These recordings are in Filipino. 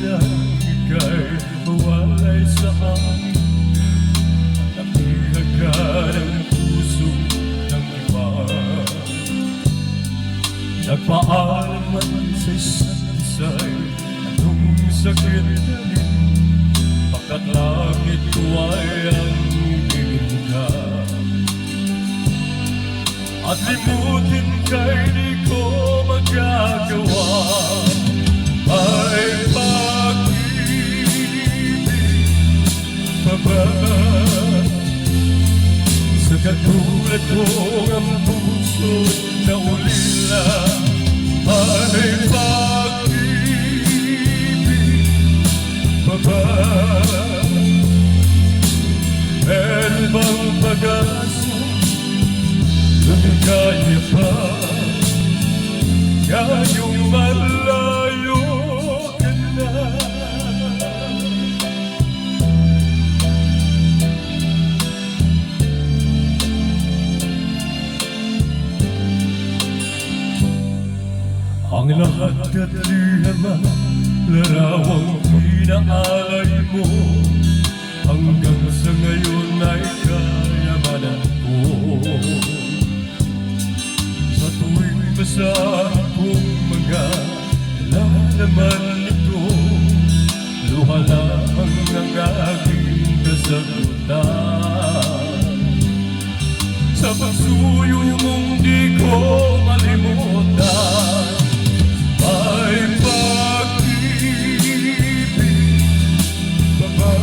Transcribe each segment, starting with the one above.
na ika'y mawalay sa akin. Nakihagad ang puso ng iba. Nagpaalam man sa isa't isa'y anong sakit na rin, pagkat langit ko ay ang bibigka. At limutin ka'y di ko magagawa. May pag-ibig pa ba sa katulad ko ang puso na ulila? May pag-ibig pa ba? Meron bang pag-asa? Lumikaya pa ngayong malayo ka na. Ang lahat at lihaman, larawang pinaalay mo, hanggang sa ngayon ay kayamanan ko. Sa tuwing basa kong mga lalaman nito, luha lang ang aking kasagutan. Sa pagsuyo mong di ko malimutan, may pag-ibig pa ba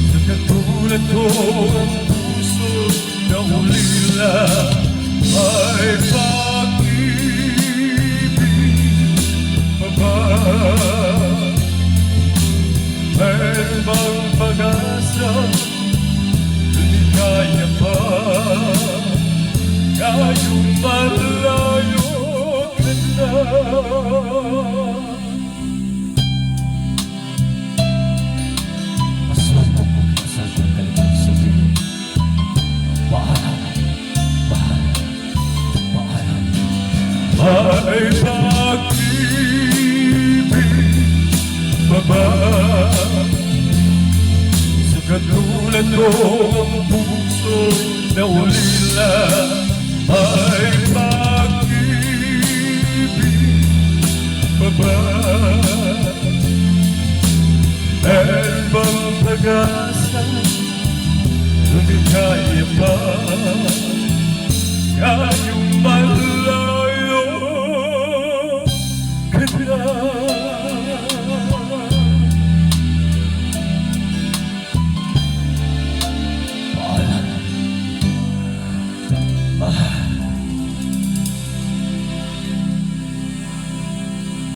sa katulad ko ang puso na ulila? May pag-ibig pa ba? Meron bang pag-asa? Lumikaya pa ngayong malayo ka na. Masasang talagang sabihin, bahala, bahala. May pag-ibig pa ba sa katulad ko ang puso na ulila? May pag-ibig pa ba? Meron bang pag-asa? Lumikaya pa